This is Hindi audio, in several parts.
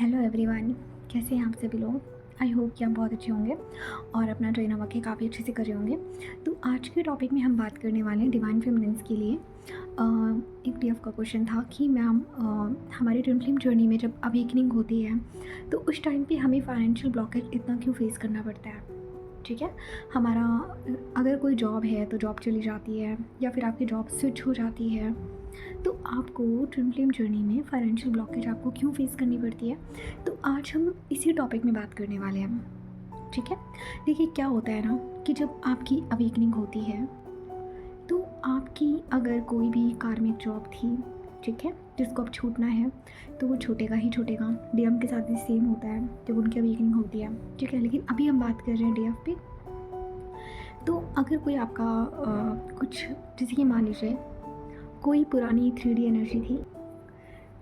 हेलो एवरीवन, कैसे हैं आप सभी लोग। आई होप कि आप बहुत अच्छे होंगे और अपना ट्रेन वर्क काफ़ी अच्छे से कर रहे होंगे। तो आज के टॉपिक में हम बात करने वाले हैं डिवाइन फेमिनिन्स के लिए। एक डीएफ का क्वेश्चन था कि मैम हमारी ट्विन फ्लेम जर्नी में जब अवेकनिंग होती है तो उस टाइम पे हमें फाइनेंशियल ब्लॉकेज इतना क्यों फेस करना पड़ता है। ठीक है, हमारा अगर कोई जॉब है तो जॉब चली जाती है या फिर आपकी जॉब स्विच हो जाती है, तो आपको ट्विन फ्लेम जर्नी में फाइनेंशियल ब्लॉकेज आपको क्यों फेस करनी पड़ती है। तो आज हम इसी टॉपिक में बात करने वाले हैं। ठीक है, देखिए क्या होता है ना कि जब आपकी अवेकनिंग होती है तो आपकी अगर कोई भी कार्मिक जॉब थी, ठीक है, जिसको अब छूटना है तो वो छूटेगा ही छूटेगा। डीएम के साथ भी सेम होता है जब उनकी अवेकनिंग होती है। ठीक है, लेकिन अभी हम बात कर रहे हैं डीएफ पे। तो अगर कोई आपका कुछ, जैसे कि मान लीजिए कोई पुरानी 3D एनर्जी थी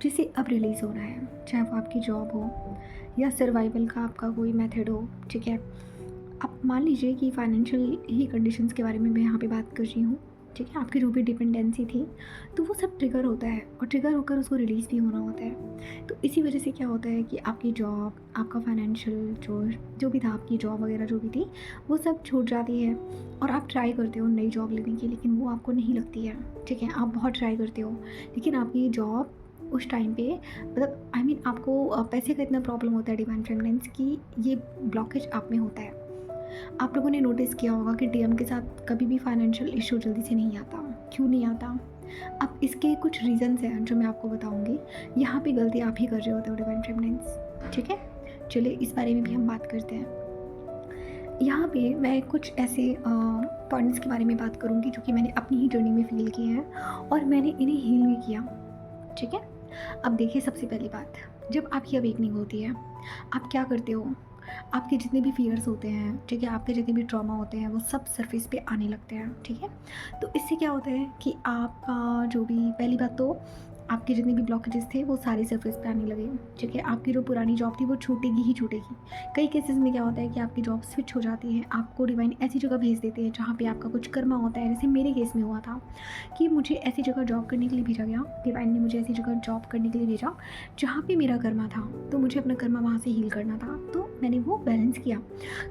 जिसे अब रिलीज़ होना है, चाहे वो आपकी जॉब हो या सर्वाइवल का आपका कोई मेथड हो। ठीक है, अब मान लीजिए कि फाइनेंशियल ही कंडीशंस के बारे में मैं यहाँ पे बात कर रही हूँ। ठीक है, आपकी जो भी डिपेंडेंसी थी तो वो सब ट्रिगर होता है और ट्रिगर होकर उसको रिलीज़ भी होना होता है। तो इसी वजह से क्या होता है कि आपकी जॉब, आपका फाइनेंशियल जो भी था, आपकी जॉब वगैरह जो भी थी वो सब छूट जाती है और आप ट्राई करते हो नई जॉब लेने की, लेकिन वो आपको नहीं लगती है। ठीक है, आप बहुत ट्राई करते हो लेकिन आपकी जॉब उस टाइम पे, मतलब आपको पैसे का इतना प्रॉब्लम होता है डिवाइन फेमिनिन्स की, ये ब्लॉकेज आप में होता है। आप लोगों ने नोटिस किया होगा कि डीएम के साथ कभी भी फाइनेंशियल इशू जल्दी से नहीं आता। क्यों नहीं आता? अब इसके कुछ रीज़न्स हैं जो मैं आपको बताऊंगी। यहाँ पे गलती आप ही कर रहे होते हो डिवाइन फेमिनिन्स। ठीक है, चलिए इस बारे में भी हम बात करते हैं। यहाँ पे मैं कुछ ऐसे पॉइंट्स के बारे में बात करूँगी जो कि मैंने अपनी ही जर्नी में फील किए हैं और मैंने इन्हें हील भी किया। ठीक है, अब देखिए सबसे पहली बात, जब आपकी अवेकनिंग होती है आप क्या करते हो। आपके जितने भी फियर्स होते हैं, ठीक है, आपके जितने भी ट्रॉमा होते हैं वो सब सरफेस पे आने लगते हैं। ठीक है, तो इससे क्या होता है कि आपका जो भी, पहली बात तो आपके जितने भी ब्लॉकेजेस थे वो सारे सरफेस पे आने लगे। ठीक है, आपकी जो पुरानी जॉब थी वो छूटेगी ही छूटेगी। कई केसेस में क्या होता है कि आपकी जॉब स्विच हो जाती है, आपको डिवाइन ऐसी जगह भेज देते हैं जहाँ पे आपका कुछ कर्मा होता है। जैसे मेरे केस में हुआ था कि मुझे ऐसी जगह जॉब करने के लिए भेजा गया, डिवाइन ने मुझे ऐसी जगह जॉब करने के लिए भेजा जहाँ पे मेरा कर्मा था, तो मुझे अपना कर्मा वहाँ से हील करना था, तो मैंने वो बैलेंस किया।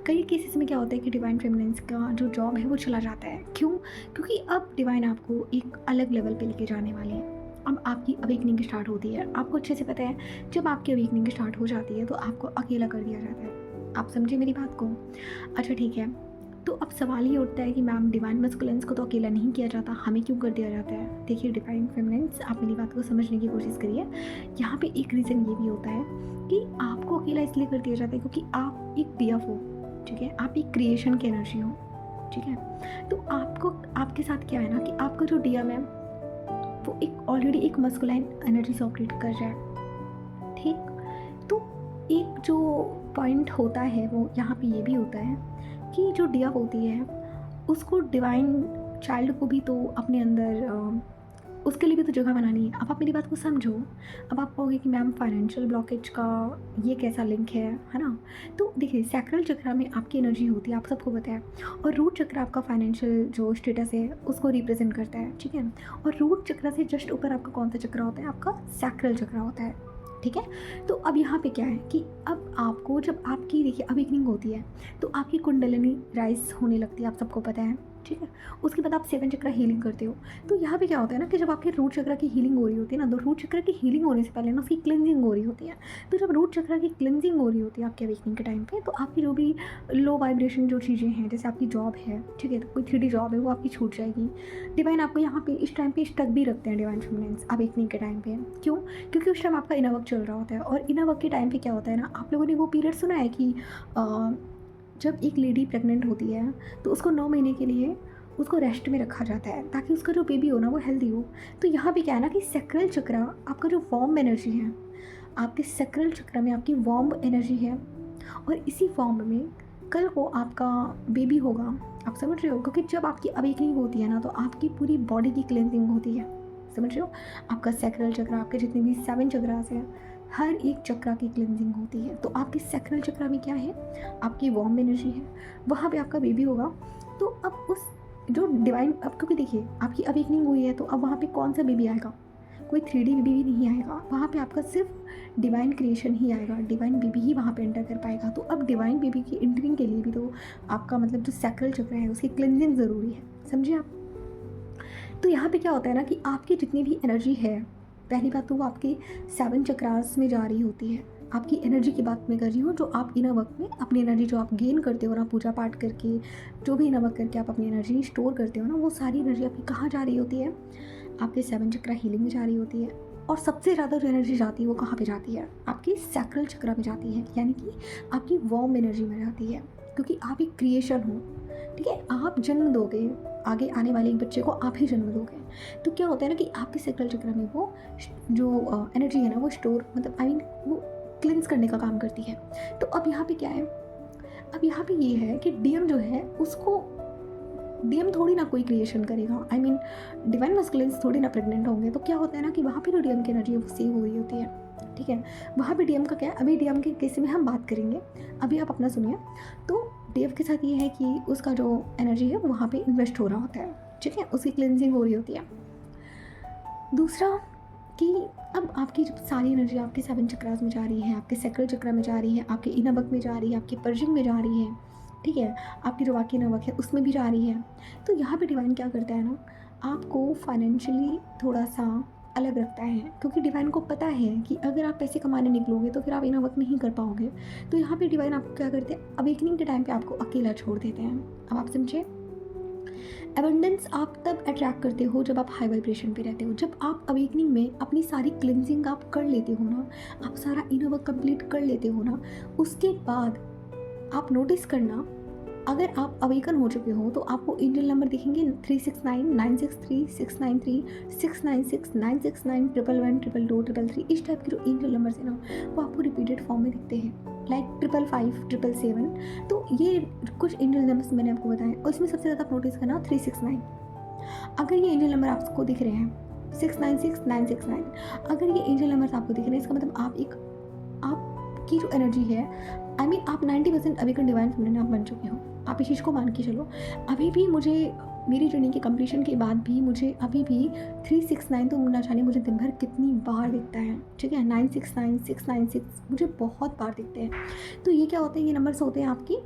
कई केसेस में क्या होता है कि डिवाइन फेमिनिन्स का जो जॉब है वो चला जाता है। क्यों? क्योंकि अब डिवाइन आपको एक अलग लेवल पे लेके जाने वाले हैं। अब आपकी अवेकनिंग स्टार्ट होती है। आपको अच्छे से पता है जब आपकी अवेकनिंग स्टार्ट हो जाती है तो आपको अकेला कर दिया जाता है। आप समझे मेरी बात को? अच्छा ठीक है, तो अब सवाल ये उठता है कि मैम डिवाइन मस्कुलिन्स को तो अकेला नहीं किया जाता, हमें क्यों कर दिया जाता है। देखिए डिवाइन फेमिनिन्स, आप मेरी बात को समझने की कोशिश करिए। यहाँ पे एक रीज़न ये भी होता है कि आपको अकेला इसलिए कर दिया जाता है क्योंकि आप एक डीएफ हो। ठीक है, आप एक क्रिएशन की एनर्जी हो। ठीक है, तो आपको, आपके साथ क्या है ना कि आपका जो डीएम है वो एक ऑलरेडी एक मस्कुलाइन एनर्जी से ऑपरेट कर रहा है। ठीक, तो एक जो पॉइंट होता है वो यहाँ पे ये भी होता है कि जो डिया होती है उसको डिवाइन चाइल्ड को भी तो अपने अंदर उसके लिए भी तो जगह बनानी है। अब आप मेरी बात को समझो। अब आप कहोगे कि मैम फाइनेंशियल ब्लॉकेज का ये कैसा लिंक है ना। तो देखिए सैक्रल चक्र में आपकी एनर्जी होती है, आप सबको पता है, और रूट चक्र आपका फाइनेंशियल जो स्टेटस है उसको रिप्रेजेंट करता है। ठीक है, और रूट चक्र से जस्ट ऊपर आपका कौन सा चक्र होता है? आपका सैक्रल चक्र होता है। ठीक है, तो अब यहाँ पे क्या है कि अब आपको जब आपकी, देखिए अवेकनिंग होती है तो आपकी कुंडलिनी राइज होने लगती है, आप सबको पता है। ठीक है, उसके बाद आप 7 चक्र हीलिंग करते हो। तो यहाँ पे क्या होता है ना कि जब आपके रूट चक्र की हीलिंग हो रही होती है ना, तो रूट चक्र की हीलिंग होने से पहले ना उसकी क्लिनजिंग हो रही होती है। तो जब रूट चक्र की क्लिनजिंग हो रही होती है आपके अवेकनिंग के टाइम पे, तो आपकी जो भी लो वाइब्रेशन जो चीज़ें हैं, जैसे आपकी जॉब है, ठीक है, तो कोई 3D जॉब है वो आपकी छूट जाएगी। डिवाइन आपको यहाँ पे इस टाइम पे स्टक भी रखते हैं डिवाइन फेमिनिन्स अवेकनिंग के टाइम पे। क्यों? क्योंकि उस टाइम आपका इनर वर्क चल रहा होता है, और इनर वर्क के टाइम पे क्या होता है ना, आप लोगों ने वो पीरियड सुना है कि जब एक लेडी प्रेग्नेंट होती है तो उसको 9 महीने के लिए उसको रेस्ट में रखा जाता है ताकि उसका जो बेबी हो ना वो हेल्दी हो। तो यहाँ पे क्या है ना कि सैक्रल चक्र आपका जो वार्म एनर्जी है, आपके सैक्रल चक्र में आपकी वार्म एनर्जी है, और इसी वार्म में कल को आपका बेबी होगा। आप समझ रहे हो? क्योंकि जब आपकी अवेकनिंग होती है ना तो आपकी पूरी बॉडी की क्लेंजिंग होती है। समझ रहे हो? आपका सैक्रल चक्र, आपके जितने भी 7 चक्रास हैं, हर एक चक्र की क्लेंजिंग होती है। तो आपके सैक्रल चक्र में क्या है? आपकी वार्म एनर्जी है, वहाँ पे आपका बेबी होगा। तो अब उस जो डिवाइन, अब क्योंकि देखिए आपकी अवेकनिंग हुई है तो अब वहाँ पे कौन सा बेबी आएगा? कोई 3D बेबी भी नहीं आएगा, वहाँ पे आपका सिर्फ डिवाइन क्रिएशन ही आएगा, डिवाइन बेबी ही वहाँ पे एंटर कर पाएगा। तो अब डिवाइन बेबी की एंट्रिंग के लिए भी तो आपका मतलब जो सैक्रल चक्र है उसकी क्लिनजिंग ज़रूरी है, समझे आप। तो यहाँ पे क्या होता है ना कि आपकी जितनी भी एनर्जी है, पहली बात तो वो आपके 7 चक्रास में जा रही होती है। आपकी एनर्जी की बात मैं कर रही हूँ, जो आप इनर वर्क में अपनी एनर्जी जो आप गेन करते हो ना, पूजा पाठ करके, जो भी इनर वर्क करके आप अपनी एनर्जी स्टोर करते हो ना, वो सारी एनर्जी आपकी कहाँ जा रही होती है, आपके 7 चक्रा हीलिंग में जा रही होती है। और सबसे ज़्यादा जो एनर्जी जाती है वो कहाँ पे जाती है, आपकी सैक्रल चक्रा में जाती है, यानी कि आपकी वार्म एनर्जी में जाती है, क्योंकि आप एक क्रिएशन हो, ठीक है। आप जन्म दोगे, आगे आने वाले एक बच्चे को आप ही जन्म दोगे। तो क्या होता है ना कि आपके सैक्रल चक्र में वो जो एनर्जी है ना वो स्टोर मतलब वो क्लिंस करने का काम करती है। तो अब यहाँ पे क्या है, अब यहाँ पे ये है कि डीएम जो है उसको डीएम थोड़ी ना कोई क्रिएशन करेगा, डिवाइन मस्कुलिन्स थोड़ी ना प्रेग्नेंट होंगे। तो क्या होता है ना कि वहाँ पे जो डीएम की एनर्जी है वो सेव हो गई होती है, ठीक है। वहाँ पे डीएम का क्या है, अभी डीएम के केस में हम बात करेंगे, अभी आप अपना सुनिए। तो डीएम के साथ ये है कि उसका जो एनर्जी है वो वहाँ पे इन्वेस्ट हो रहा होता है, ठीक है, उसकी क्लिनजिंग हो रही होती है। दूसरा कि अब आपकी जब सारी एनर्जी आपके 7 चक्रास में जा रही है, आपके सैक्रल चक्रा में जा रही है, आपके इनर वर्क में जा रही है, आपके पर्जिंग में जा रही है, ठीक है, आपकी जो बाकी इनर वर्क है उसमें भी जा रही है। तो यहाँ पे डिवाइन क्या करता है ना, आपको फाइनेंशियली थोड़ा सा अलग रखता है, क्योंकि डिवाइन को पता है कि अगर आप पैसे कमाने निकलोगे तो फिर आप इनर वर्क नहीं कर पाओगे। तो यहाँ पे डिवाइन आपको क्या करते हैं, अवेकनिंग के टाइम पे आपको अकेला छोड़ देते हैं। अब आप समझे, एबंडेंस आप तब अट्रैक्ट करते हो जब आप हाई वाइब्रेशन पे रहते हो, जब आप अवेकनिंग में अपनी सारी क्लिनजिंग आप कर लेते हो ना, आप सारा इनर वर्क कंप्लीट कर लेते हो ना, उसके बाद आप नोटिस करना, अगर आप अवेकन हो चुके हो तो आपको एंजल नंबर दिखेंगे 369 963 693 696 969 111 222 333। इस टाइप के जो एंजल नंबर्स हैं ना वो आपको रिपीटेड फॉर्म में दिखते हैं, लाइक 555 777। तो ये कुछ एंजल नंबर्स मैंने आपको बताए, और इसमें सबसे ज़्यादा नोटिस करना 369। अगर ये एंजल नंबर आपको दिख रहे हैं 696 969, अगर ये एंजल नंबर्स आपको दिख रहे हैं, इसका मतलब आपकी जो एनर्जी है, आप 90% अवेकन डिवाइन फेमिनिन आप बन चुके हो। आप इस चीज़ को मान के चलो। अभी भी मुझे मेरी जर्नी के कंप्लीशन के बाद भी मुझे अभी भी 369 तो ना जाने मुझे दिन भर कितनी बार दिखता है, ठीक है, 969 696 मुझे बहुत बार दिखते हैं। तो ये क्या होते हैं, ये नंबर्स होते हैं आपकी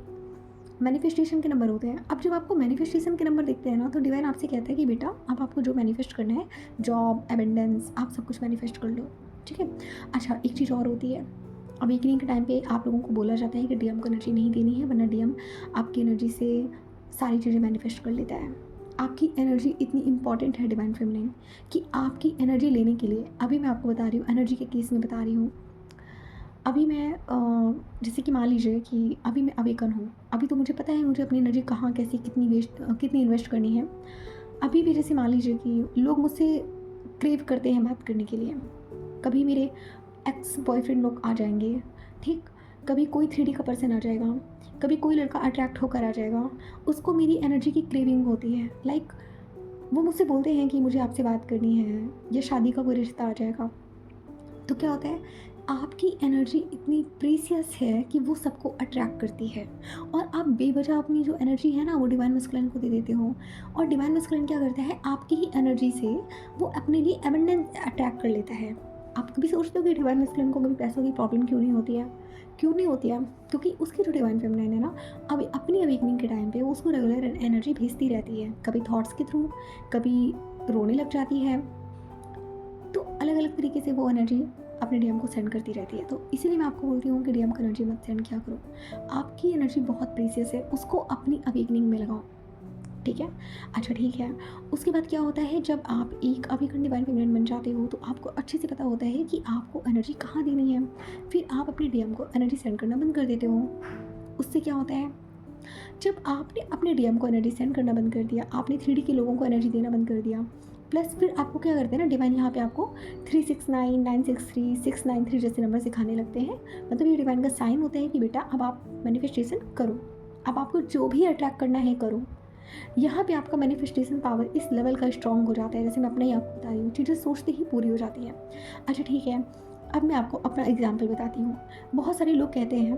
मैनिफेस्टेशन के नंबर होते हैं। अब जब आपको मैनिफेस्टेशन के नंबर दिखते हैं ना, तो डिवाइन आपसे कहता है कि बेटा अब आपको जो मैनिफेस्ट करना है, जॉब, एबेंडेंस, आप सब कुछ मैनिफेस्ट कर लो, ठीक है। अच्छा, एक चीज़ और होती है, अवेकनिंग के टाइम पे आप लोगों को बोला जाता है कि डीएम को एनर्जी नहीं देनी है, वरना डीएम आपकी एनर्जी से सारी चीज़ें मैनिफेस्ट कर लेता है। आपकी एनर्जी इतनी इंपॉर्टेंट है डिवाइन फेमिनिन कि आपकी एनर्जी लेने के लिए, अभी मैं आपको बता रही हूँ, एनर्जी के केस में बता रही हूँ। अभी मैं जैसे कि मान लीजिए कि अभी मैं अवेकन हूँ, अभी तो मुझे पता है मुझे अपनी एनर्जी कहाँ, कैसे, कितनी इन्वेस्ट करनी है। अभी भी जैसे मान लीजिए कि लोग मुझसे क्रेव करते हैं बात करने के लिए, कभी मेरे एक्स बॉयफ्रेंड लोग आ जाएंगे, ठीक, कभी कोई 3D का पर्सन आ जाएगा, कभी कोई लड़का अट्रैक्ट होकर आ जाएगा, उसको मेरी एनर्जी की क्रेविंग होती है, लाइक वो मुझसे बोलते हैं कि मुझे आपसे बात करनी है, या शादी का कोई रिश्ता आ जाएगा। तो क्या होता है, आपकी एनर्जी इतनी प्रीसियस है कि वो सबको अट्रैक्ट करती है, और आप बेवजह अपनी जो एनर्जी है ना वो डिवाइन मस्कुलिन को दे देते हो, और डिवाइन मस्कुलिन क्या करता है, आपकी ही एनर्जी से वो अपने लिए एबंडेंस अट्रैक्ट कर लेता है। आप कभी सोचते हो कि डिवाइन मस्कुलिन को कभी पैसों की प्रॉब्लम क्यों नहीं होती है? क्यों नहीं होती है? क्योंकि उसकी जो डिवाइन फेमिनिन है ना, अब अपनी अवेकनिंग के टाइम पे वो उसको रेगुलर एनर्जी भेजती रहती है, कभी थॉट्स के थ्रू, कभी रोने लग जाती है, तो अलग अलग तरीके से वो एनर्जी अपने डीएम को सेंड करती रहती है। तो इसीलिए मैं आपको बोलती हूँ कि डीएम को एनर्जी मत सेंड किया करो, आपकी एनर्जी बहुत प्रीसियस है, उसको अपनी अवेकनिंग में लगाओ, ठीक है। अच्छा, ठीक है, उसके बाद क्या होता है, जब आप एक अवेकन डिवाइन फेमिनिन बन जाते हो तो आपको अच्छे से पता होता है कि आपको एनर्जी कहाँ देनी है, फिर आप अपने डीएम को एनर्जी सेंड करना बंद कर देते हो। उससे क्या होता है, जब आपने अपने डीएम को एनर्जी सेंड करना बंद कर दिया, आपने 3D के लोगों को एनर्जी देना बंद कर दिया, प्लस फिर आपको क्या करते हैं ना, डिवाइन यहाँ पे आपको 369 963 693 जैसे नंबर सिखाने लगते हैं। मतलब ये डिवाइन का साइन होता है कि बेटा अब आप मैनिफेस्टेशन करो, अब आपको जो भी अट्रैक्ट करना है करो। यहाँ पे आपका मैनिफेस्टेशन पावर इस लेवल का स्ट्रॉन्ग हो जाता है, जैसे मैं अपने ही आपको बता रही हूँ, चीज़ें सोचते ही पूरी हो जाती हैं। अच्छा, ठीक है, अब मैं आपको अपना एग्जाम्पल बताती हूँ। बहुत सारे लोग कहते हैं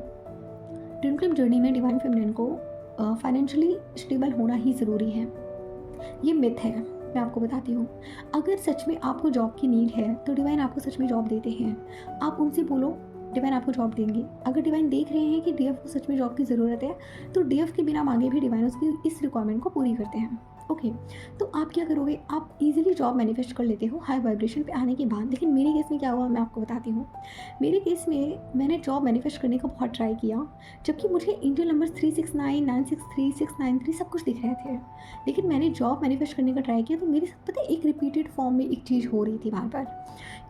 ट्विन फ्लेम जर्नी में डिवाइन फेमिनिन को फाइनेंशियली स्टेबल होना ही ज़रूरी है। ये मिथ है, मैं आपको बताती हूँ। अगर सच में आपको जॉब की नीड है तो डिवाइन आपको सच में जॉब देते हैं। आप उनसे बोलो, डिवाइन आपको जॉब देंगे। अगर डिवाइन देख रहे हैं कि डीएफ को सच में जॉब की ज़रूरत है तो डीएफ के बिना मांगे भी डिवाइन उसकी इस रिक्वायरमेंट को पूरी करते हैं। ओके, तो आप क्या करोगे, आप इजीली जॉब मैनिफेस्ट कर लेते हो हाई वाइब्रेशन पे आने के बाद। लेकिन मेरे केस में क्या हुआ मैं आपको बताती हूँ। मेरे केस में मैंने जॉब मैनिफेस्ट करने का बहुत ट्राई किया, जबकि मुझे एंजल नंबर 369, 963, 693 सब कुछ दिख रहे थे। लेकिन मैंने जॉब मैनिफेस्ट करने का ट्राई किया तो मेरे साथ पता है एक रिपीटेड फॉर्म में एक चीज़ हो रही थी बार बार,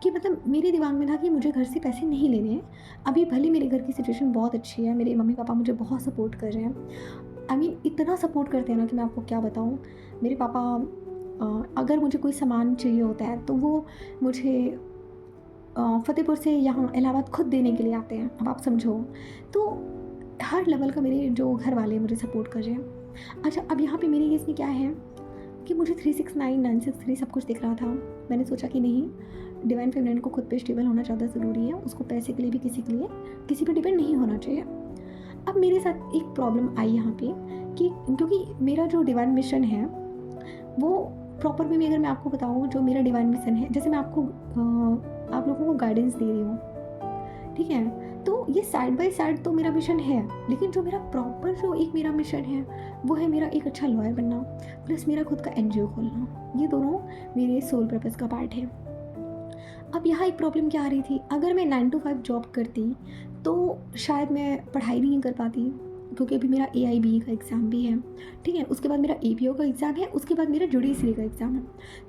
कि मतलब मेरे दिमाग में था कि मुझे घर से पैसे नहीं लेने हैं। अभी भले मेरे घर की सिचुएशन बहुत अच्छी है, मेरे मम्मी पापा मुझे बहुत सपोर्ट कर रहे हैं। इतना सपोर्ट करते हैं ना कि मैं आपको क्या बताऊँ। मेरे पापा अगर मुझे कोई सामान चाहिए होता है तो वो मुझे फ़तेहपुर से यहाँ इलाहाबाद खुद देने के लिए आते हैं। अब आप समझो, तो हर लेवल का मेरे जो घर वाले मुझे सपोर्ट कर रहे हैं। अच्छा, अब यहाँ पे मेरे केस में क्या है कि मुझे 369, 963 सब कुछ दिख रहा था। मैंने सोचा कि नहीं, डिवाइन फेमिनिन को खुद पे स्टेबल होना ज़्यादा ज़रूरी है। उसको पैसे के लिए भी किसी पे डिपेंड नहीं होना चाहिए। अब मेरे साथ एक प्रॉब्लम आई यहाँ पे कि क्योंकि मेरा जो डिवाइन मिशन है वो प्रॉपर वे में, अगर मैं आपको बताऊँ जो मेरा डिवाइन मिशन है, जैसे मैं आपको आप लोगों को गाइडेंस दे रही हूँ, ठीक है, तो ये साइड बाय साइड तो मेरा मिशन है। लेकिन जो मेरा प्रॉपर जो एक मेरा मिशन है वो है मेरा एक अच्छा लॉयर बनना प्लस मेरा खुद का एनजीओ खोलना। ये दोनों मेरे सोल पर्पस का पार्ट है। अब यहाँ एक प्रॉब्लम क्या आ रही थी, अगर मैं 9 to 5 जॉब करती तो शायद मैं पढ़ाई नहीं कर पाती, क्योंकि अभी मेरा AIB का एग्ज़ाम भी है, ठीक है, उसके बाद मेरा APO का एग्ज़ाम है, उसके बाद मेरा जुडिशरी का एग्ज़ाम है,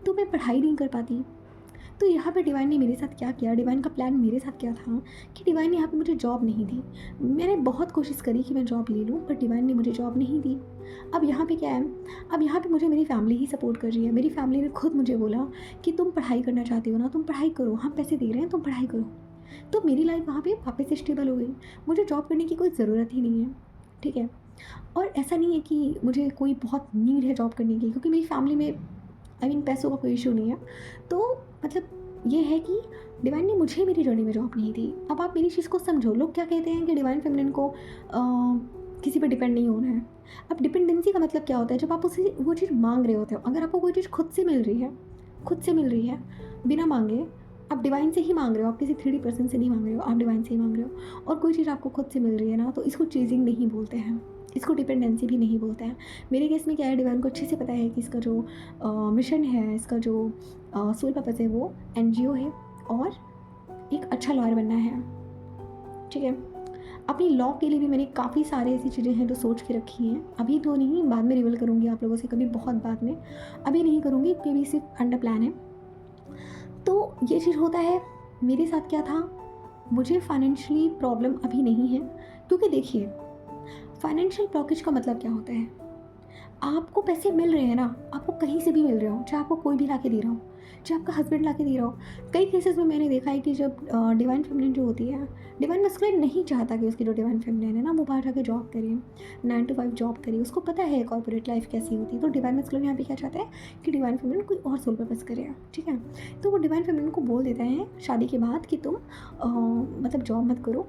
तो मैं पढ़ाई नहीं कर पाती। तो यहाँ पे डिवाइन ने मेरे साथ क्या किया, डिवाइन का प्लान मेरे साथ क्या था कि डिवाइन ने यहाँ पे मुझे जॉब नहीं दी। मैंने बहुत कोशिश करी कि मैं जॉब ले लूँ, पर डिवाइन ने मुझे जॉब नहीं दी। अब यहाँ पे क्या है, अब यहाँ पे मुझे मेरी फैमिली ही सपोर्ट कर रही है। मेरी फैमिली ने खुद मुझे बोला कि तुम पढ़ाई करना चाहती हो ना, तुम पढ़ाई करो, हम पैसे दे रहे हैं, तुम पढ़ाई करो। तो मेरी लाइफ वहाँ पे वापस से स्टेबल हो गई। मुझे जॉब करने की कोई ज़रूरत ही नहीं है, ठीक है। और ऐसा नहीं है कि मुझे कोई बहुत नीड है जॉब करने की, क्योंकि मेरी फैमिली में पैसों का कोई इशू नहीं है। तो मतलब ये है कि डिवाइन ने मुझे मेरी जर्नी में जॉब नहीं दी। अब आप मेरी चीज़ को समझो। लोग क्या कहते हैं कि डिवाइन फेमिनिन को किसी पर डिपेंड नहीं होना है। अब डिपेंडेंसी का मतलब क्या होता है, जब आप उसे वो चीज़ मांग रहे होते हो। अगर आपको कोई चीज़ खुद से मिल रही है बिना मांगे, आप डिवाइन से ही मांग रहे हो, आप किसी 3D पर्सन से नहीं मांग रहे हो, आप डिवाइन से ही मांग रहे हो, और कोई चीज़ आपको खुद से मिल रही है ना, तो इसको चीजिंग नहीं बोलते हैं, इसको डिपेंडेंसी भी नहीं बोलते हैं। मेरे केस में क्या है, डिवाइन को अच्छे से पता है कि इसका जो मिशन है, इसका जो सोल पर्पस है वो एनजीओ है और एक अच्छा लॉयर बनना है, ठीक है। अपनी लॉ के लिए भी मैंने काफ़ी सारे ऐसी चीज़ें हैं जो सोच के रखी हैं। अभी तो नहीं, बाद में रिवील करूँगी आप लोगों से, कभी बहुत बाद में, अभी नहीं करूँगी क्योंकि सिर्फ अंडर प्लान है। तो ये चीज़ होता है। मेरे साथ क्या था, मुझे फाइनेंशियली प्रॉब्लम अभी नहीं है, क्योंकि देखिए फाइनेंशियल ब्लॉकेज का मतलब क्या होता है, आपको पैसे मिल रहे हैं ना, आपको कहीं से भी मिल रहे हो, चाहे आपको कोई भी ला के दे रहा हो, चाहे आपका हस्बैंड ला के दे रहा हो। कई केसेस में मैंने देखा है कि जब डिवाइन फेमिनिन जो होती है, डिवाइन मस्कुलिन नहीं चाहता कि उसकी जो डिवाइन फेमिनिन है ना वो बाहर जाके जॉब करे, 9 to 5 जॉब करे, उसको पता है कॉर्पोरेट लाइफ कैसी होती है। तो डिवाइन मस्कुलिन यहाँ पे क्या चाहता है कि डिवाइन फेमिनिन कोई और सोल पर्पस करे, ठीक है। तो वो डिवाइन फेमिनिन को बोल देता है शादी के बाद कि तुम मतलब जॉब मत करो,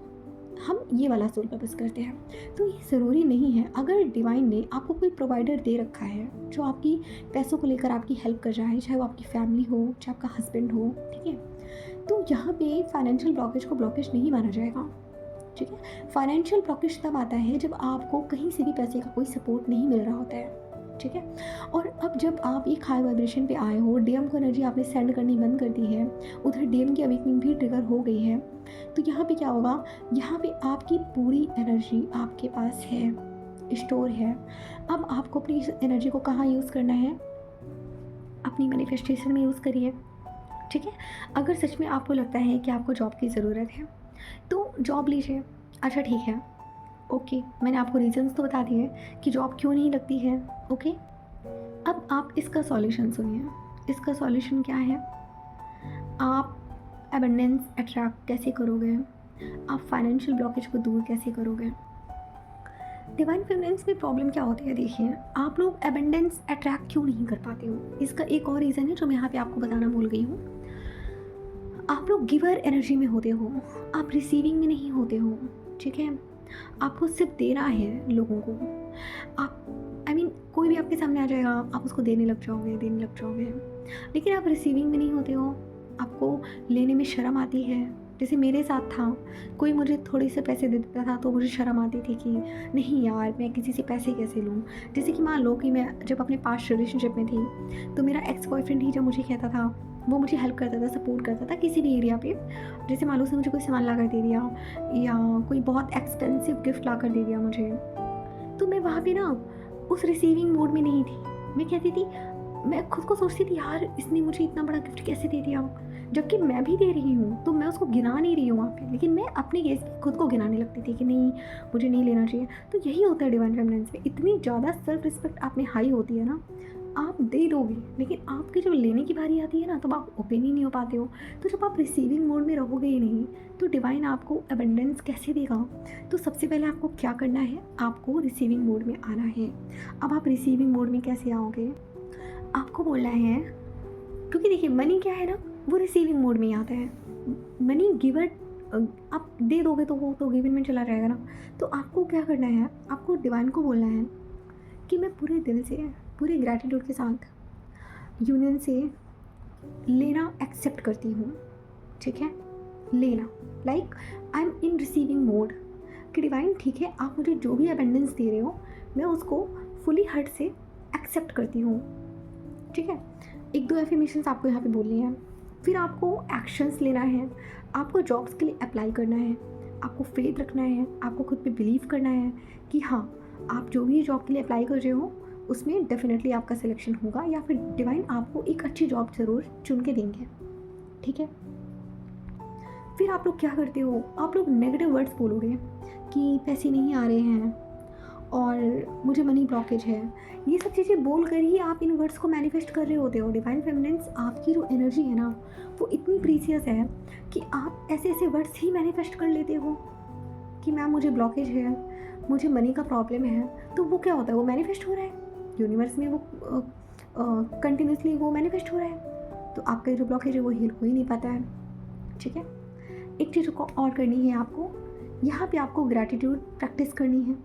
हम ये वाला सोल पर्पस करते हैं। तो ये ज़रूरी नहीं है। अगर डिवाइन ने आपको कोई प्रोवाइडर दे रखा है जो आपकी पैसों को लेकर आपकी हेल्प कर रहा है, चाहे वो आपकी फैमिली हो, चाहे आपका हस्बैंड हो, ठीक है, तो यहाँ पे फाइनेंशियल ब्लॉकेज को ब्लॉकेज नहीं माना जाएगा, ठीक है। फाइनेंशियल ब्लॉकेज तब आता है जब आपको कहीं से भी पैसे का कोई सपोर्ट नहीं मिल रहा होता है, ठीक है। और अब जब आप एक हाई वाइब्रेशन पे आए हो, डीएम को एनर्जी आपने सेंड करनी बंद कर दी है, उधर डीएम की अवेकनिंग भी ट्रिगर हो गई है, तो यहाँ पे क्या होगा, यहाँ पे आपकी पूरी एनर्जी आपके पास है, स्टोर है। अब आपको अपनी एनर्जी को कहाँ यूज़ करना है, अपनी मैनिफेस्टेशन में यूज़ करिए, ठीक है। अगर सच में आपको लगता है कि आपको जॉब की ज़रूरत है तो जॉब लीजिए। अच्छा ठीक है, ओके, मैंने आपको रीजंस तो बता दिए कि जॉब क्यों नहीं लगती है, ओके। अब आप इसका सॉल्यूशन सुनिए। इसका सॉल्यूशन क्या है, आप एबंडेंस अट्रैक्ट कैसे करोगे, आप फाइनेंशियल ब्लॉकेज को दूर कैसे करोगे। डिवाइन फेमिनिन में प्रॉब्लम क्या होती है, देखिए आप लोग एबंडेंस अट्रैक्ट क्यों नहीं कर पाते हो, इसका एक और रीज़न है जो मैं यहाँ पे आपको बताना भूल गई हूँ। आप लोग गिवर एनर्जी में होते हो, आप रिसीविंग में नहीं होते हो, ठीक है। आपको सिर्फ देना है लोगों को। आप कोई कोई भी आपके सामने आ जाएगा, आप उसको देने लग जाओगे। लेकिन आप रिसीविंग में नहीं होते हो, आपको लेने में शर्म आती है। जैसे मेरे साथ था, कोई मुझे थोड़े से पैसे दे देता था तो मुझे शर्म आती थी कि नहीं यार, मैं किसी से पैसे कैसे लूँ। जैसे कि मान लो कि मैं जब अपने पास्ट रिलेशनशिप में थी, तो मेरा एक्स बॉयफ्रेंड ही जब मुझे कहता था, वो मुझे हेल्प करता था, सपोर्ट करता था किसी भी एरिया पे। जैसे मान लो उसने मुझे कोई सामान ला कर दे दिया, या कोई बहुत एक्सपेंसिव गिफ्ट ला कर दे दिया मुझे, तो मैं वहाँ पे ना उस रिसीविंग मोड में नहीं थी। मैं कहती थी, मैं खुद को सोचती थी यार, इसने मुझे इतना बड़ा गिफ्ट कैसे दे दिया, जबकि मैं भी दे रही हूँ, तो मैं उसको गिना नहीं रही हूँ वहाँ पे, लेकिन मैं अपने केस में खुद को गिनाने लगती थी कि नहीं, मुझे नहीं लेना चाहिए। तो यही होता है डिवाइन फेमिनिन्स में, इतनी ज़्यादा सेल्फ रिस्पेक्ट आप में हाई होती है ना, आप दे दोगे, लेकिन आपकी जब लेने की बारी आती है ना, तब आप ओपन ही नहीं हो पाते हो। तो जब आप रिसीविंग मोड में रहोगे ही नहीं, तो डिवाइन आपको अबंडेंस कैसे देगा। तो सबसे पहले आपको क्या करना है, आपको रिसीविंग मोड में आना है। अब आप रिसीविंग मोड में कैसे आओगे, आपको बोलना है, क्योंकि देखिए मनी क्या है ना, वो रिसीविंग मोड में ही आता है। मनी गिवर आप दे दोगे तो वो तो गिवन में चला जाएगा ना। तो आपको क्या करना है, आपको डिवाइन को बोलना है कि मैं पूरे दिल से, पूरे ग्रैटिट्यूड के साथ यूनियन से लेना एक्सेप्ट करती हूँ। ठीक है, लेना, like I am in receiving mode कि डिवाइन ठीक है, आप मुझे जो भी अबेंडेंस दे रहे हो, मैं उसको फुली हार्ट से एक्सेप्ट करती हूँ। ठीक है, 1-2 एफर्मेशंस आपको यहाँ पे बोलनी है। फिर आपको एक्शंस लेना है, आपको जॉब्स के लिए अप्लाई करना है, आपको फेथ रखना है, आपको खुद पे बिलीव करना है कि हाँ, आप जो भी जॉब के लिए अप्लाई कर रहे हो उसमें डेफिनेटली आपका सिलेक्शन होगा, या फिर डिवाइन आपको एक अच्छी जॉब ज़रूर चुन के देंगे। ठीक है, फिर आप लोग क्या करते हो, आप लोग नेगेटिव वर्ड्स बोलोगे कि पैसे नहीं आ रहे हैं और मुझे मनी ब्लॉकेज है। ये सब चीज़ें बोल कर ही आप इन वर्ड्स को मैनिफेस्ट कर रहे होते हो। डिवाइन फेमिनिन्स, आपकी जो एनर्जी है ना, वो इतनी प्रीसियस है कि आप ऐसे ऐसे वर्ड्स ही मैनिफेस्ट कर लेते हो कि मैम मुझे ब्लॉकेज है, मुझे मनी का प्रॉब्लम है। तो वो क्या होता है, वो मैनिफेस्ट हो रहा है यूनिवर्स में, वो कंटिन्यूसली वो मैनिफेस्ट हो रहा है। तो आपका जो ब्लॉकेज है वो हील हो ही नहीं पाता है। ठीक है, एक चीज़ को और करनी है आपको, यहाँ पे आपको ग्रैटिट्यूड प्रैक्टिस करनी है।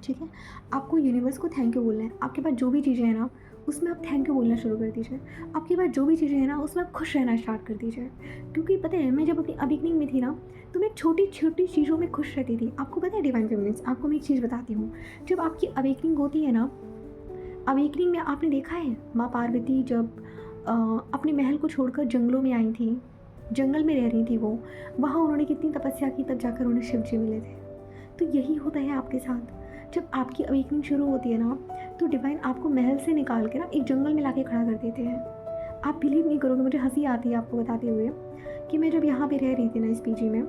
ठीक है, आपको यूनिवर्स को थैंक यू बोलना है। आपके पास जो भी चीज़ें हैं ना, उसमें आप थैंक यू बोलना शुरू कर दीजिए। आपके पास जो भी चीज़ें हैं ना, उसमें आप खुश रहना स्टार्ट कर दीजिए। क्योंकि पता है, मैं जब अपनी अवेकनिंग में थी ना, तो मैं छोटी छोटी चीज़ों में खुश रहती थी। आपको पता है डिवाइन फेमिनिन्स, आपको मैं एक चीज़ बताती हूँ। जब आपकी अवेकनिंग होती है ना, अवेकनिंग में आपने देखा है माँ पार्वती जब अपने महल को छोड़कर जंगलों में आई थी, जंगल में रह रही थी वो, वहाँ उन्होंने कितनी तपस्या की, तब जाकर उन्हें शिव जी मिले थे। तो यही होता है आपके साथ। जब आपकी अवेकनिंग शुरू होती है ना, तो डिवाइन आपको महल से निकाल के ना एक जंगल में लाके खड़ा कर देते हैं। आप बिलीव नहीं करोगे, मुझे हंसी आती है आपको बताते हुए कि मैं जब यहाँ पे रह रही थी ना, इस पीजी में,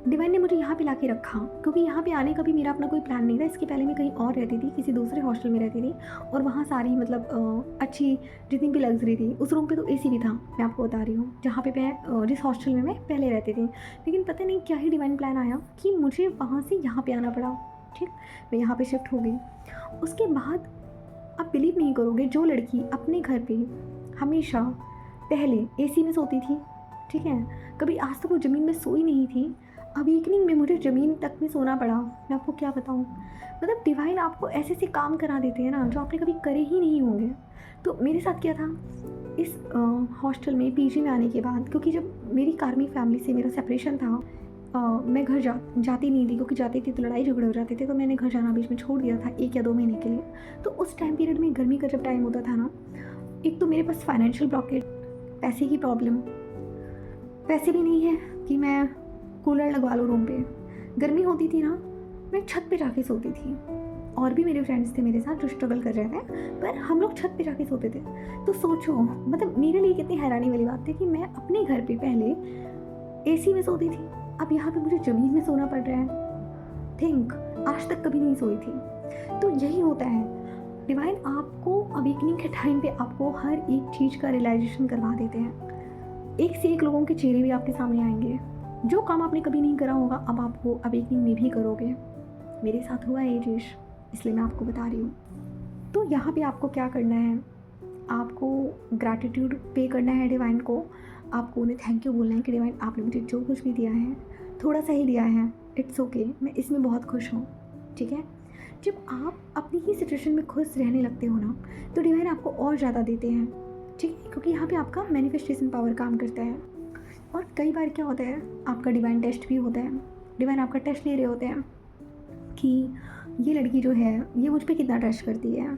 डिवाइन ने मुझे यहाँ पे लाके रखा, क्योंकि यहाँ पे आने का भी मेरा अपना कोई प्लान नहीं था। इसके पहले मैं कहीं और रहती थी, किसी दूसरे हॉस्टल में रहती थी, और वहाँ सारी मतलब अच्छी जितनी भी लग्जरी थी। उस रूम पे तो एसी भी था, मैं आपको बता रही हूँ, जहाँ पे मैं जिस हॉस्टल में मैं पहले रहती थी। लेकिन पता नहीं क्या ही डिवाइन प्लान आया कि मुझे वहाँ से यहाँ पर आना पड़ा। ठीक, मैं यहाँ पर शिफ्ट हो गई। उसके बाद आप बिलीव नहीं करोगे, जो लड़की अपने घर पे हमेशा पहले एसी में सोती थी, ठीक है, कभी आज तक वो ज़मीन में सोई नहीं थी, अवेकनिंग में मुझे ज़मीन तक में सोना पड़ा। मैं आपको क्या बताऊँ, मतलब डिवाइन आपको ऐसे ऐसे काम करा देते हैं ना, जो आपने कभी करे ही नहीं होंगे। तो मेरे साथ क्या था, इस हॉस्टल में पीजी में आने के बाद, क्योंकि जब मेरी कार्मिक फैमिली से मेरा सेपरेशन था, मैं घर जाती नहीं थी, क्योंकि जाती थी तो लड़ाई झगड़े हो जाते थे, तो मैंने घर जाना बीच में छोड़ दिया था 1 या 2 महीने के लिए। तो उस टाइम पीरियड में, गर्मी का जब टाइम होता था ना, एक तो मेरे पास फाइनेंशियल ब्लॉकेज, पैसे की प्रॉब्लम, पैसे भी नहीं है कि मैं कूलर लगवा लूँ रूम पे। गर्मी होती थी ना, मैं छत पे जाके सोती थी। और भी मेरे फ्रेंड्स थे मेरे साथ जो स्ट्रगल कर रहे थे, पर हम लोग छत पे जाके सोते थे। तो सोचो, मतलब मेरे लिए कितनी हैरानी वाली बात थी कि मैं अपने घर पे पहले एसी में सोती थी, अब यहाँ पे मुझे ज़मीन में सोना पड़ रहा है। थिंक, आज तक कभी नहीं सोई थी। तो यही होता है, डिवाइन आपको अवेकनिंग के टाइम पे आपको हर एक चीज़ का रियलाइजेशन करवा देते हैं। एक से एक लोगों के चेहरे भी आपके सामने आएंगे। जो काम आपने कभी नहीं करा होगा, अब आप वो अवेकनिंग में भी करोगे। मेरे साथ हुआ है ये चीज़, इसलिए मैं आपको बता रही हूँ। तो यहाँ पे आपको क्या करना है, आपको ग्रैटिट्यूड पे करना है डिवाइन को। आपको उन्हें थैंक यू बोलना है कि डिवाइन आपने मुझे जो कुछ भी दिया है, थोड़ा सा ही दिया है, इट्स ओके, मैं इसमें बहुत खुश हूँ। ठीक है, जब आप अपनी ही सिचुएशन में खुश रहने लगते हो ना, तो डिवाइन आपको और ज़्यादा देते हैं, ठीक है, क्योंकि यहाँ पे आपका मैनिफेस्टेशन पावर काम करता है। और कई बार क्या होता है, आपका डिवाइन टेस्ट भी होता है, डिवाइन आपका टेस्ट ले रहे होते हैं कि ये लड़की जो है ये मुझ पे कितना ट्रस्ट करती है,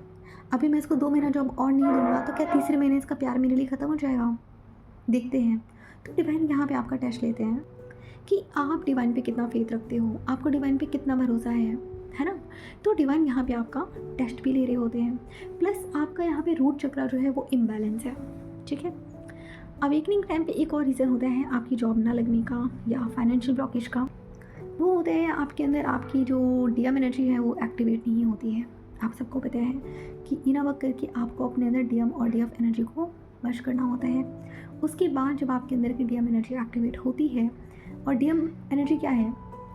अभी मैं इसको 2 महीना जॉब और नहीं दूंगा तो क्या तीसरे महीने इसका प्यार मेरे लिए ख़त्म हो जाएगा। देखते हैं, तो डिवाइन यहाँ पे आपका टेस्ट लेते हैं कि आप डिवाइन पे कितना फेथ रखते हो, आपको डिवाइन पे कितना भरोसा है ना। तो डिवाइन यहाँ पे आपका टेस्ट भी ले रहे होते हैं, प्लस आपका यहाँ पे रूट चक्रा जो है वो इम्बैलेंस है, ठीक है। अवेकनिंग टाइम पे एक और रीज़न होता है आपकी जॉब ना लगने का या फाइनेंशियल ब्लॉकेज का, वो होता है आपके अंदर आपकी जो डीएम एनर्जी है वो एक्टिवेट नहीं होती है। आप सबको पता है कि इना वर्क करके आपको अपने अंदर डीएम और डीएफ एनर्जी को वश करना होता है। उसके बाद जब आपके अंदर की डीएम एनर्जी एक्टिवेट होती है, और डीएम एनर्जी क्या है,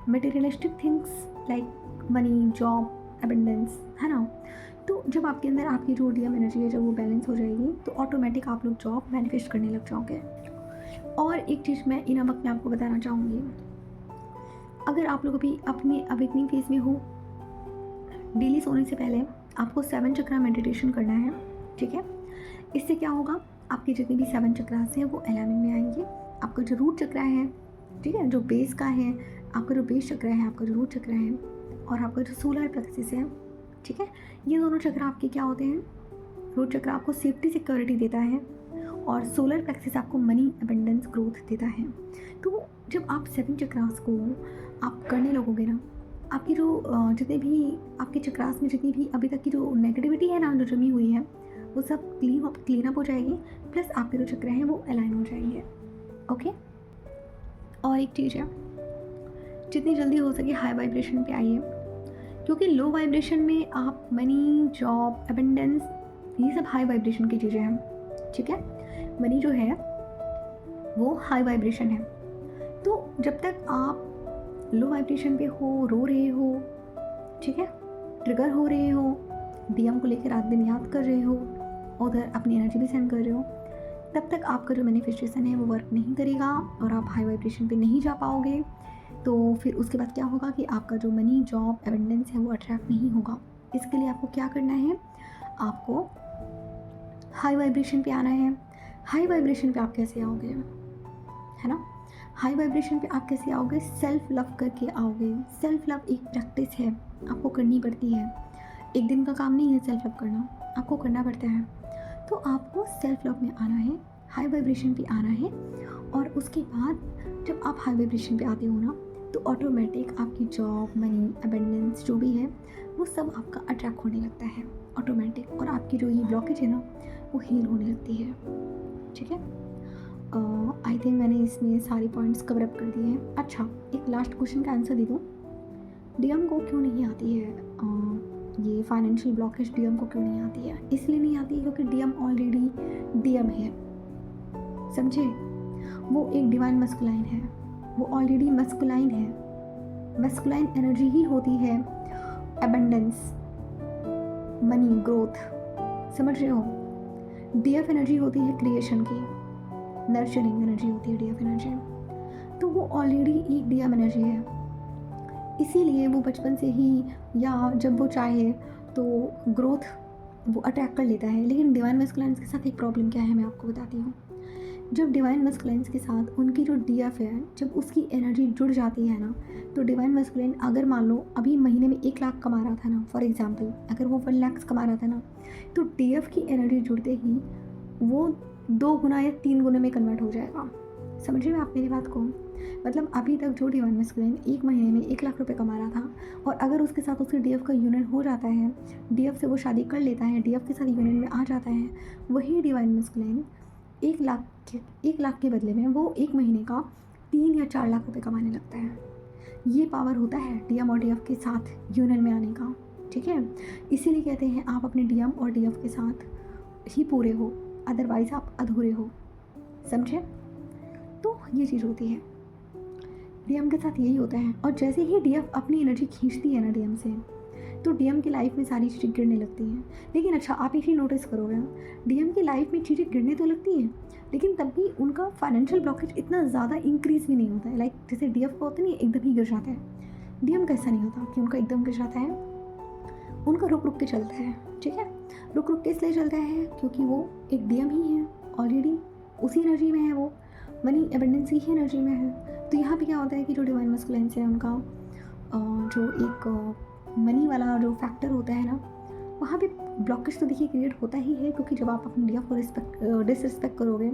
materialistic things like money, job, abundance, है ना। तो जब आपके अंदर आपकी जो डीएम एनर्जी है जब वो बैलेंस हो जाएगी तो ऑटोमेटिक आप लोग जॉब मैनिफेस्ट करने लग जाओगे। और एक चीज़ मैं इन वक्त में आपको बताना चाहूँगी, अगर आप लोग अभी अपने अवेकनिंग फेज में हो, डेली सोने से पहले आपको 7 चक्रा मेडिटेशन करना है, ठीक है। इससे क्या होगा, आपके जितने भी 7 चक्रास हैं वो अलाइनमेंट में आएंगे। आपका जो रूट चक्रा है, ठीक है, जो बेस का है, आपका जो बेस चक्रा है, आपका जो रूट चक्रा है, और आपका जो सोलर प्लेक्सस है, ठीक है, ये दोनों चक्र आपके क्या होते हैं, रूट चक्र आपको सेफ्टी सिक्योरिटी देता है और सोलर प्लेक्सस आपको मनी, अबंडेंस, ग्रोथ देता है। तो जब आप 7 चक्रास को आप करने लगोगे ना, आपकी जो जितने भी आपके चक्रास में जितनी भी अभी तक की जो नेगेटिविटी है ना जो जमी हुई है वो सब क्लीन अप हो जाएगी, प्लस आपके जो चक्र हैं वो अलाइन हो जाएंगे, ओके। और एक चीज़ है, जितनी जल्दी हो सके हाई वाइब्रेशन पे आइए, क्योंकि लो वाइब्रेशन में आप मनी, जॉब, एबंडेंस, ये सब हाई वाइब्रेशन की चीज़ें हैं, ठीक है। मनी जो है वो हाई वाइब्रेशन है। तो जब तक आप लो वाइब्रेशन पे हो, रो रहे हो, ठीक है, ट्रिगर हो रहे हो, डीएम को लेकर रात दिन याद कर रहे हो, उधर अपनी एनर्जी भी सेंड कर रहे हो, तब तक आपका जो मैनिफेस्टेशन है वो वर्क नहीं करेगा और आप हाई वाइब्रेशन पे नहीं जा पाओगे। तो फिर उसके बाद क्या होगा कि आपका जो मनी, जॉब, एबंडेंस है वो अट्रैक्ट नहीं होगा। इसके लिए आपको क्या करना है, आपको हाई वाइब्रेशन पे आना है। हाई वाइब्रेशन पे आप कैसे आओगे, है ना, हाई वाइब्रेशन पे आप कैसे आओगे, सेल्फ लव करके आओगे। सेल्फ लव एक प्रैक्टिस है, आपको करनी पड़ती है, एक दिन का काम नहीं है सेल्फ लव करना, आपको करना पड़ता है। तो आपको सेल्फ लव में आना है, हाई वाइब्रेशन पे आना है, और उसके बाद जब आप हाई वाइब्रेशन पे आते हो ना तो ऑटोमेटिक आपकी जॉब, मनी, अबंडेंस जो भी है वो सब आपका अट्रैक्ट होने लगता है ऑटोमेटिक, और आपकी जो ये ब्लॉकेज है ना वो हील होने लगती है, ठीक है। आई थिंक मैंने इसमें सारी पॉइंट्स कवर अप कर दिए हैं। अच्छा, एक लास्ट क्वेश्चन का आंसर दे दूँ, डीएम को क्यों नहीं आती है ये फाइनेंशियल ब्लॉकेज, डीएम को क्यों नहीं आती है? इसलिए नहीं आती क्योंकि डीएम ऑलरेडी डीएम है, समझे, वो एक डिवाइन मस्कुलाइन है, वो ऑलरेडी मस्कुलाइन है। मस्कुलाइन एनर्जी ही होती है एबंडेंस, मनी, ग्रोथ, समझ रहे हो। डीएफ एनर्जी होती है क्रिएशन की, नर्चरिंग एनर्जी होती है डीएफ एनर्जी, तो वो ऑलरेडी एक डीएम एनर्जी है। इसीलिए वो बचपन से ही या जब वो चाहे तो ग्रोथ वो अट्रैक्ट कर लेता है। लेकिन डिवाइन मस्कुलाइन्स के साथ एक प्रॉब्लम क्या है मैं आपको बताती हूँ। जब डिवाइन मस्कुलाइन्स के साथ उनकी जो डीएफ है, जब उसकी एनर्जी जुड़ जाती है ना, तो डिवाइन मस्कुलाइन अगर मान लो अभी महीने में 1 लाख कमा रहा था ना, फॉर एग्जांपल अगर वो 1 लाख कमा रहा था ना, तो डीएफ की एनर्जी जुड़ते ही वो 2 गुना या 3 गुने में कन्वर्ट हो जाएगा। समझ रहे हो आप मेरी बात को? मतलब अभी तक जो डिवाइन मस्कुलाइन 1 महीने में 1 लाख रुपए कमा रहा था, और अगर उसके साथ उसकी डीएफ का यूनियन हो जाता है, डीएफ से वो शादी कर लेता है, डीएफ के साथ यूनियन में आ जाता है, वही डिवाइन मस्कुलाइन 1 लाख के बदले में वो 1 महीने का 3 या 4 लाख रुपए कमाने लगता है। ये पावर होता है डीएम और डीएफ के साथ यूनियन में आने का, ठीक है। इसीलिए कहते हैं आप अपने डीएम और डीएफ के साथ ही पूरे हो, अदरवाइज आप अधूरे हो, समझे। तो ये चीज़ होती है, डीएम के साथ यही होता है। और जैसे ही डीएफ अपनी एनर्जी खींचती है ना डीएम से, तो डीएम की लाइफ में सारी चीज़ें गिरने लगती हैं। लेकिन अच्छा, आप एक चीज़ नोटिस करोगे, डीएम की लाइफ में चीज़ें गिरने तो लगती हैं, लेकिन तब भी उनका फाइनेंशियल ब्लॉकेज इतना ज़्यादा इंक्रीज़ भी नहीं होता है। लाइक जैसे डीएफ को होता नहीं एकदम ही गिर जाता है, डीएम का ऐसा नहीं होता कि उनका एकदम गिर जाता है। उनका रुक रुक के चलता है, ठीक है। रुक रुक के इसलिए चलता है क्योंकि वो एक डीएम ही है, ऑलरेडी उसी एनर्जी में है, वो मनी एबंडेंस ही एनर्जी में है। तो यहाँ पे क्या होता है कि जो डिवाइन मस्कुलिन्स है उनका जो एक मनी वाला जो फैक्टर होता है ना, वहाँ पे ब्लॉकेज तो देखिए क्रिएट होता ही है, क्योंकि जब आप अपनी डीएफ को डिसरिस्पेक्ट करोगे,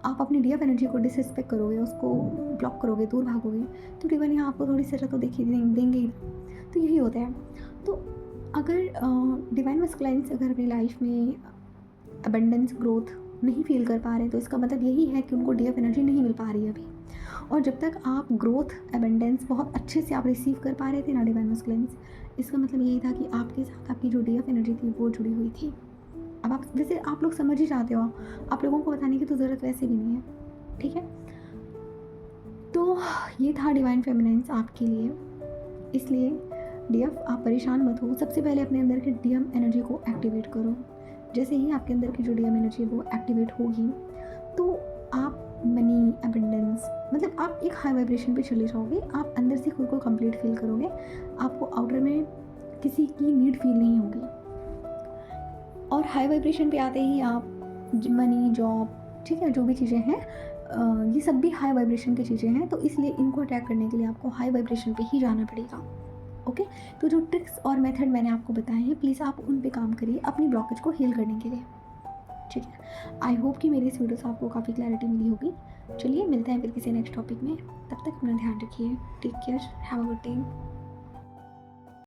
आप अपनी डीएफ एनर्जी को डिसरिस्पेक्ट करोगे, उसको ब्लॉक करोगे, दूर भागोगे, तो डिवाइन यहाँ आपको थोड़ी सजा तो देखिए देंगे ही। तो यही होता है। तो अगर डिवाइन मस्कुलाइन्स अगर अपनी लाइफ में अबंडेंस ग्रोथ नहीं फील कर पा रहे, तो इसका मतलब यही है कि उनको डीएफ एनर्जी नहीं मिल पा रही है अभी। और जब तक आप ग्रोथ अबंडेंस बहुत अच्छे से आप रिसीव कर पा रहे थे ना डिवाइन मस्कुलाइन्स, इसका मतलब यही था कि आपके साथ आपकी जो डीएफ एनर्जी थी वो जुड़ी हुई थी। अब आप जैसे आप लोग समझ ही जाते हो, आप लोगों को बताने की तो ज़रूरत वैसे भी नहीं है, ठीक है। तो ये था डिवाइन फेमिनिन्स आपके लिए। इसलिए डीएफ आप परेशान मत हो, सबसे पहले अपने अंदर के डीएम एनर्जी को एक्टिवेट करो। जैसे ही आपके अंदर की जो डीएम एनर्जी है वो एक्टिवेट होगी, तो आप मनी अबंडेंस, मतलब आप एक हाई वाइब्रेशन पे चले जाओगे, आप अंदर से खुद को कंप्लीट फील करोगे, आपको आउटर में किसी की नीड फील नहीं होगी। और हाई वाइब्रेशन पे आते ही आप मनी, जॉब, ठीक है, जो भी चीज़ें हैं, ये सब भी हाई वाइब्रेशन की चीज़ें हैं, तो इसलिए इनको अटैक करने के लिए आपको हाई वाइब्रेशन पे ही जाना पड़ेगा। ओके, तो जो ट्रिक्स और मेथड मैंने आपको बताए हैं, प्लीज़ आप उन पे काम करिए अपनी ब्लॉकेज को हील करने के लिए, ठीक है। आई होप कि मेरी इस वीडियो से आपको काफ़ी क्लैरिटी मिली होगी। चलिए मिलते हैं फिर किसी नेक्स्ट टॉपिक में, तब तक अपना ध्यान रखिए। Take care, have a good day.